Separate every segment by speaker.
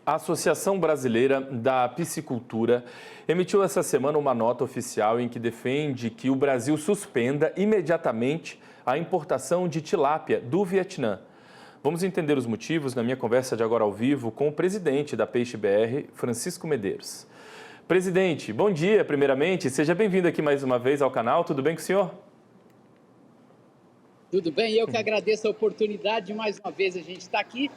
Speaker 1: A Associação Brasileira da Piscicultura emitiu essa semana uma nota oficial em que defende que o Brasil suspenda imediatamente a importação de tilápia do Vietnã. Vamos entender os motivos na minha conversa de agora ao vivo com o presidente da Peixe BR, Francisco Medeiros. Presidente, bom dia primeiramente, seja bem-vindo aqui mais uma vez ao canal, tudo bem com o senhor?
Speaker 2: Tudo bem, eu que agradeço a oportunidade de mais uma vez a gente estar aqui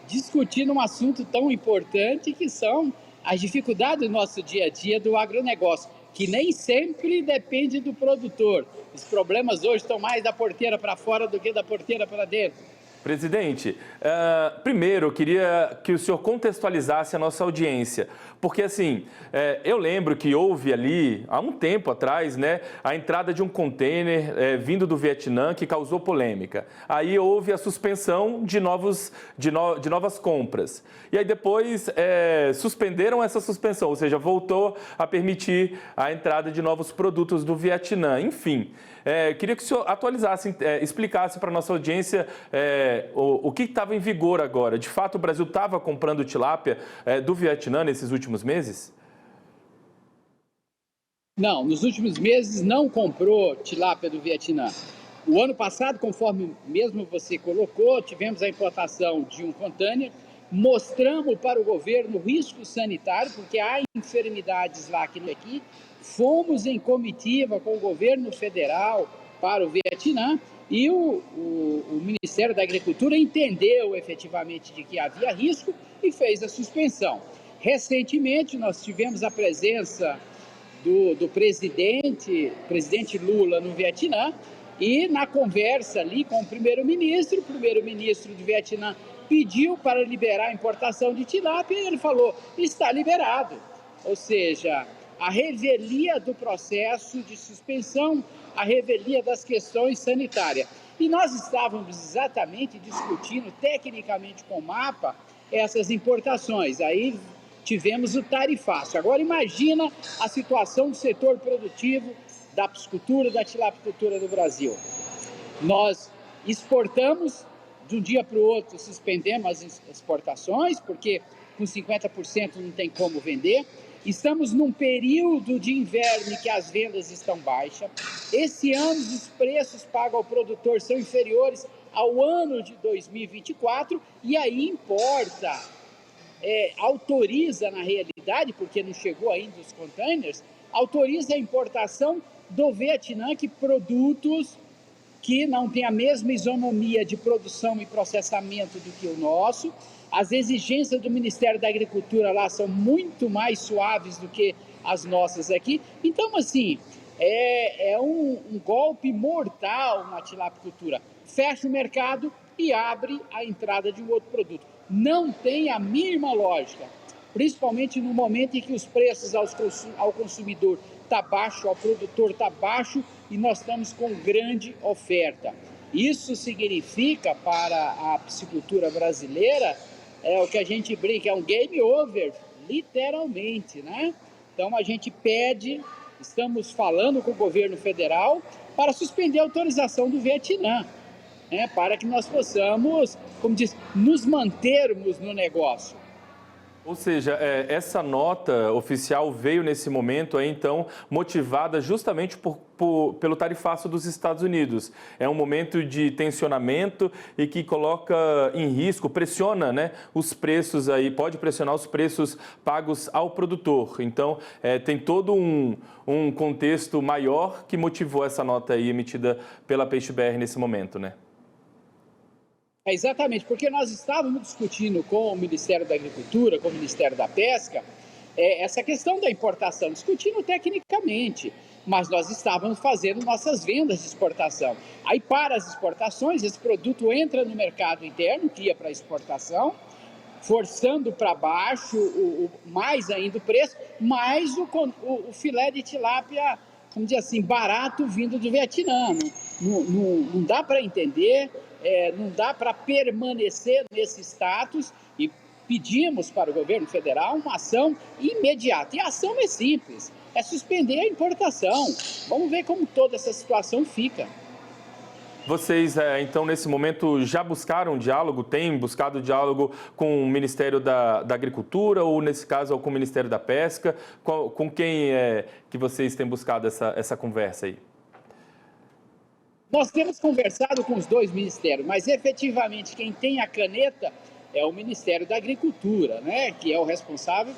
Speaker 2: discutindo um assunto tão importante que são as dificuldades do nosso dia a dia do agronegócio, que nem sempre depende do produtor. Os problemas hoje estão mais da porteira para fora do que da porteira para dentro.
Speaker 1: Presidente, primeiro eu queria que o senhor contextualizasse a nossa audiência, porque assim, eu lembro que houve ali, há um tempo atrás, né, a entrada de um container vindo do Vietnã que causou polêmica. Aí houve a suspensão de novas compras. E aí depois suspenderam essa suspensão, ou seja, voltou a permitir a entrada de novos produtos do Vietnã. Enfim, queria que o senhor atualizasse, explicasse para a nossa audiência o que estava em vigor agora. De fato, o Brasil estava comprando tilápia do Vietnã nesses últimos meses?
Speaker 2: Não, nos últimos meses não comprou tilápia do Vietnã. O ano passado, conforme mesmo você colocou, tivemos a importação de um container, mostramos para o governo o risco sanitário, porque há enfermidades lá aqui. Fomos em comitiva com o governo federal para o Vietnã e o Ministério da Agricultura entendeu efetivamente de que havia risco e fez a suspensão. Recentemente, nós tivemos a presença do presidente Lula no Vietnã e na conversa ali com o primeiro-ministro do Vietnã pediu para liberar a importação de tilápia e ele falou, está liberado. Ou seja, a revelia do processo de suspensão, a revelia das questões sanitárias. E nós estávamos exatamente discutindo tecnicamente com o MAPA essas importações. Aí tivemos o tarifaço. Agora imagina a situação do setor produtivo da piscicultura, da tilapicultura do Brasil. Nós exportamos, de um dia para o outro suspendemos as exportações, porque com 50% não tem como vender. Estamos num período de inverno que as vendas estão baixas. Esse ano os preços pagos ao produtor são inferiores ao ano de 2024 e aí importa, autoriza na realidade, porque não chegou ainda os containers, autoriza a importação do Vietnã que produtos que não têm a mesma isonomia de produção e processamento do que o nosso. As exigências do Ministério da Agricultura lá são muito mais suaves do que as nossas aqui. Então, assim, é um golpe mortal na tilapicultura. Fecha o mercado e abre a entrada de um outro produto. Não tem a mínima lógica, principalmente no momento em que os preços ao consumidor está baixo, ao produtor está baixo e nós estamos com grande oferta. Isso significa para a piscicultura brasileira o que a gente brinca, é um game over, literalmente, né? Então a gente pede, estamos falando com o governo federal para suspender a autorização do Vietnã, né? Para que nós possamos, como diz, nos mantermos no negócio.
Speaker 1: Ou seja, essa nota oficial veio nesse momento, então, motivada justamente pelo tarifaço dos Estados Unidos. É um momento de tensionamento e que coloca em risco, pressiona, né, os preços aí, pode pressionar os preços pagos ao produtor. Então, tem todo um contexto maior que motivou essa nota aí emitida pela Peixe BR nesse momento, né?
Speaker 2: Exatamente, porque nós estávamos discutindo com o Ministério da Agricultura, com o Ministério da Pesca, essa questão da importação, discutindo tecnicamente, mas nós estávamos fazendo nossas vendas de exportação. Aí, para as exportações, esse produto entra no mercado interno, que ia para exportação, forçando para baixo mais ainda o preço, mais o filé de tilápia, vamos dizer assim, barato vindo do Vietnã. Não dá para entender. Não dá para permanecer nesse status e pedimos para o governo federal uma ação imediata. E a ação é simples, é suspender a importação. Vamos ver como toda essa situação fica.
Speaker 1: Vocês, então, nesse momento, já buscaram diálogo? Têm buscado diálogo com o Ministério da Agricultura ou, nesse caso, com o Ministério da Pesca? Com quem é que vocês têm buscado essa conversa aí?
Speaker 2: Nós temos conversado com os dois ministérios, mas efetivamente quem tem a caneta é o Ministério da Agricultura, né? Que é o responsável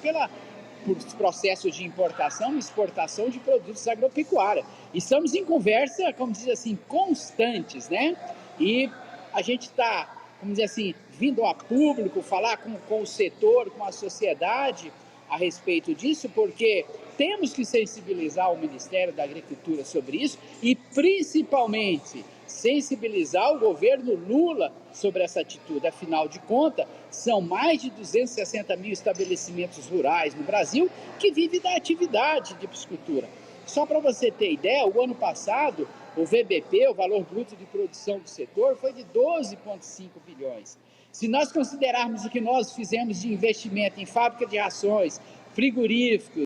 Speaker 2: por processos de importação e exportação de produtos agropecuários. E estamos em conversa, como diz assim, constantes, né? E a gente está, como dizer assim, vindo a público, falar com o setor, com a sociedade a respeito disso, porque temos que sensibilizar o Ministério da Agricultura sobre isso e, principalmente, sensibilizar o governo Lula sobre essa atitude. Afinal de contas, são mais de 260 mil estabelecimentos rurais no Brasil que vivem da atividade de piscicultura. Só para você ter ideia, o ano passado, o VBP, o valor bruto de produção do setor, foi de 12,5 bilhões. Se nós considerarmos o que nós fizemos de investimento em fábrica de rações, frigoríficos,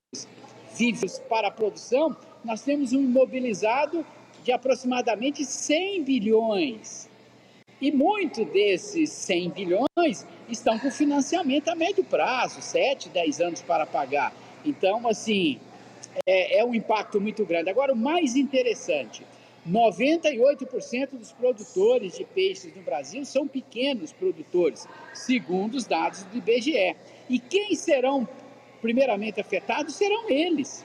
Speaker 2: vivos para a produção, nós temos um imobilizado de aproximadamente 100 bilhões. E muito desses 100 bilhões estão com financiamento a médio prazo, 7, 10 anos para pagar. Então, assim, é um impacto muito grande. Agora, o mais interessante, 98% dos produtores de peixes no Brasil são pequenos produtores, segundo os dados do IBGE. E quem serão primeiramente afetados serão eles.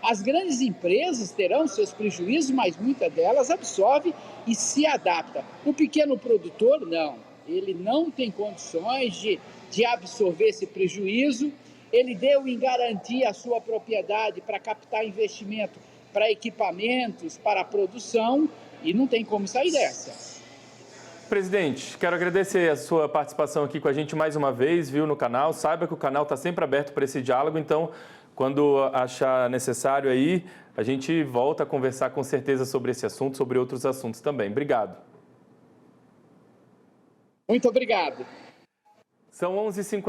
Speaker 2: As grandes empresas terão seus prejuízos, mas muitas delas absorvem e se adaptam. O pequeno produtor, não. Ele não tem condições de absorver esse prejuízo. Ele deu em garantia a sua propriedade para captar investimento para equipamentos, para a produção, e não tem como sair dessa.
Speaker 1: Presidente, quero agradecer a sua participação aqui com a gente mais uma vez, viu, no canal. Saiba que o canal está sempre aberto para esse diálogo, então, quando achar necessário aí, a gente volta a conversar com certeza sobre esse assunto, sobre outros assuntos também. Obrigado.
Speaker 2: Muito obrigado.
Speaker 1: São 11h50.